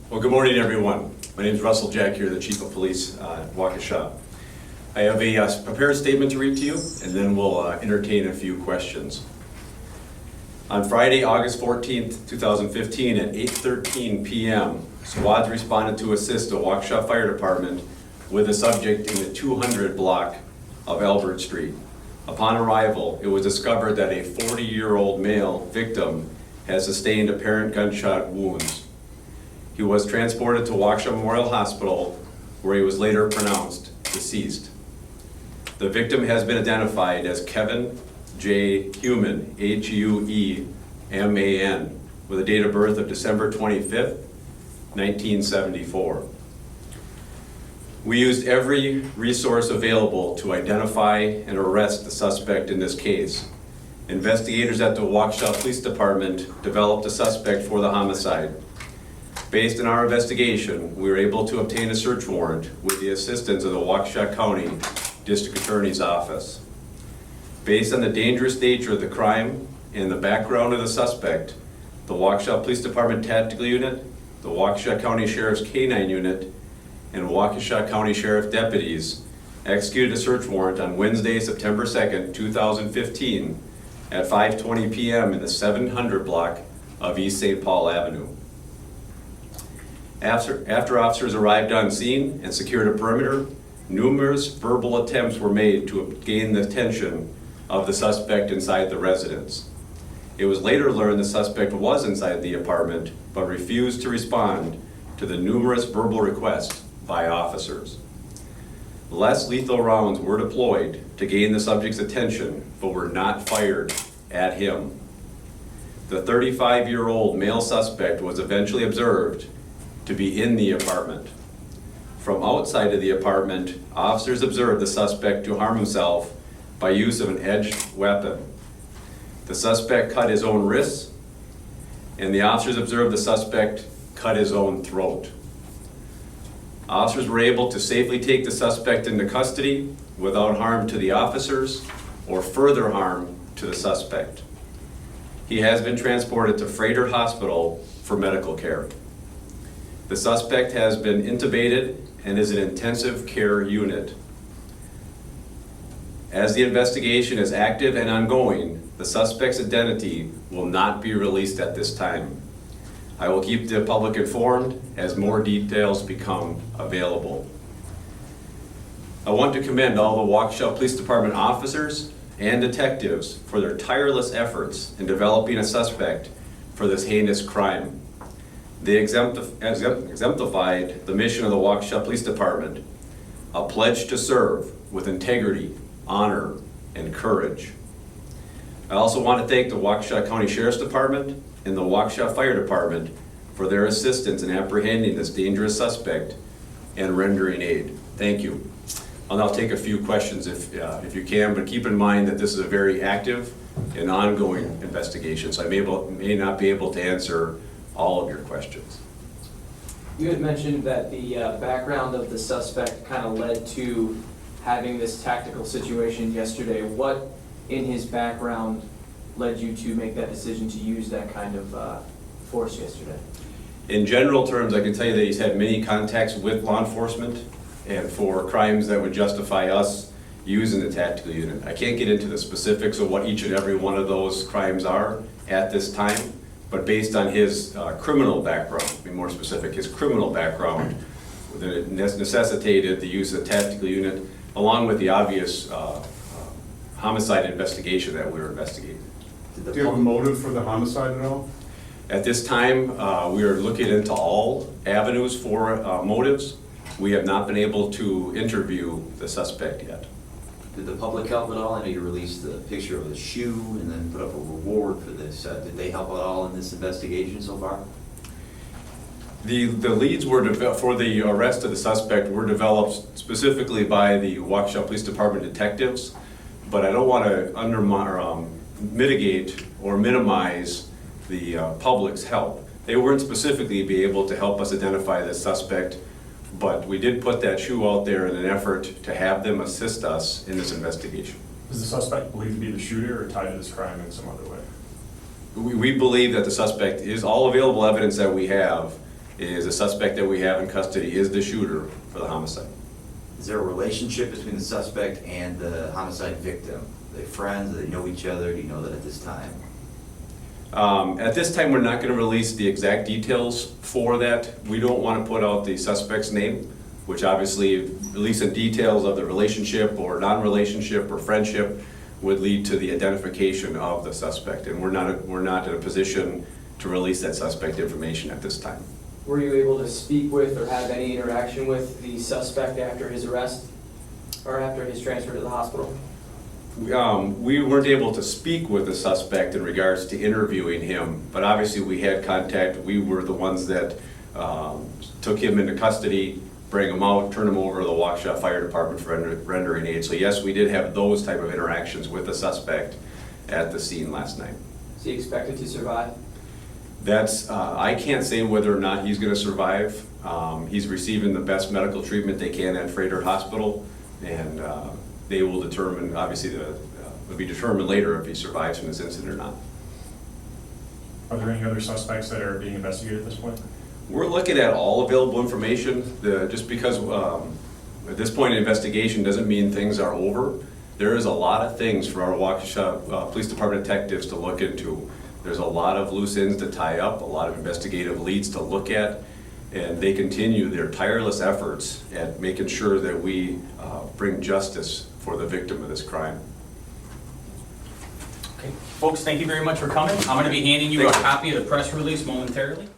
Well, good morning, everyone. My name is Russell Jack here, the Chief of Police at Waukesha. I have a prepared statement to read to you, and then we'll entertain a few questions. On Friday, August 14th, 2015 at 8:13 p.m., squads responded to assist the Waukesha Fire Department with a subject in the 200 block of Albert Street. Upon arrival, it was discovered that a 40-year-old male victim has sustained apparent gunshot wounds. He was transported to Waukesha Memorial Hospital, where he was later pronounced deceased. The victim has been identified as Kevin J. Hueman, Hueman, with a date of birth of December 25th, 1974. We used every resource available to identify and arrest the suspect in this case. Investigators at the Waukesha Police Department developed a suspect for the homicide. Based on our investigation, we were able to obtain a search warrant with the assistance of the Waukesha County District Attorney's Office. Based on the dangerous nature of the crime and the background of the suspect, the Waukesha Police Department Tactical Unit, the Waukesha County Sheriff's K-9 Unit, and Waukesha County Sheriff deputies executed a search warrant on Wednesday, September 2nd, 2015 at 5:20 p.m. in the 700 block of East St. Paul Avenue. After officers arrived on scene and secured a perimeter, numerous verbal attempts were made to gain the attention of the suspect inside the residence. It was later learned the suspect was inside the apartment but refused to respond to the numerous verbal requests by officers. Less lethal rounds were deployed to gain the subject's attention but were not fired at him. The 35-year-old male suspect was eventually observed to be in the apartment. From outside of the apartment, officers observed the suspect to harm himself by use of an edged weapon. The suspect cut his own wrists, and the officers observed the suspect cut his own throat. Officers were able to safely take the suspect into custody without harm to the officers or further harm to the suspect. He has been transported to Freighter Hospital for medical care. The suspect has been intubated and is in intensive care unit. As the investigation is active and ongoing, the suspect's identity will not be released at this time. I will keep the public informed as more details become available. I want to commend all the Waukesha Police Department officers and detectives for their tireless efforts in developing a suspect for this heinous crime. They exemplified the mission of the Waukesha Police Department, a pledge to serve with integrity, honor, and courage. I also want to thank the Waukesha County Sheriff's Department and the Waukesha Fire Department for their assistance in apprehending this dangerous suspect and rendering aid. Thank you. I'll now take a few questions if you can, but keep in mind that this is a very active and ongoing investigation, so I may not be able to answer all of your questions. You had mentioned that the background of the suspect kind of led to having this tactical situation yesterday. What in his background led you to make that decision to use that kind of force yesterday? In general terms, I can tell you that he's had many contacts with law enforcement and for crimes that would justify us using the tactical unit. I can't get into the specifics of what each and every one of those crimes are at this time, but based on his criminal background, to be more specific, his criminal background, that it necessitated the use of the tactical unit, along with the obvious homicide investigation that we were investigating. Do you have a motive for the homicide at all? At this time, we are looking into all avenues for motives. We have not been able to interview the suspect yet. Did the public help at all? I know you released the picture of the shoe and then put up a reward for this. Did they help at all in this investigation so far? The leads were for the arrest of the suspect were developed specifically by the Waukesha Police Department detectives, but I don't want to undermine, mitigate or minimize the public's help. They weren't specifically be able to help us identify the suspect, but we did put that shoe out there in an effort to have them assist us in this investigation. Is the suspect believed to be the shooter or tied to this crime in some other way? We believe that the suspect is all available evidence that we have is the suspect that we have in custody is the shooter for the homicide. Is there a relationship between the suspect and the homicide victim? Are they friends? Do they know each other? Do you know that at this time? At this time, we're not going to release the exact details for that. We don't want to put out the suspect's name, which obviously releasing details of the relationship or non-relationship or friendship would lead to the identification of the suspect. And we're not in a position to release that suspect information at this time. Were you able to speak with or have any interaction with the suspect after his arrest or after his transfer to the hospital? We weren't able to speak with the suspect in regards to interviewing him, but obviously we had contact. We were the ones that took him into custody, bring him out, turn him over to the Waukesha Fire Department for rendering aid. So yes, we did have those type of interactions with the suspect at the scene last night. Is he expected to survive? That's, I can't say whether or not he's gonna survive. He's receiving the best medical treatment they can at Freighter Hospital, and they will determine, obviously, it'll be determined later if he survives from this incident or not. Are there any other suspects that are being investigated at this point? We're looking at all available information. Just because at this point in investigation doesn't mean things are over. There is a lot of things for our Waukesha Police Department detectives to look into. There's a lot of loose ends to tie up, a lot of investigative leads to look at, and they continue their tireless efforts at making sure that we bring justice for the victim of this crime. Okay, folks, thank you very much for coming. I'm going to be handing you a copy of the press release momentarily.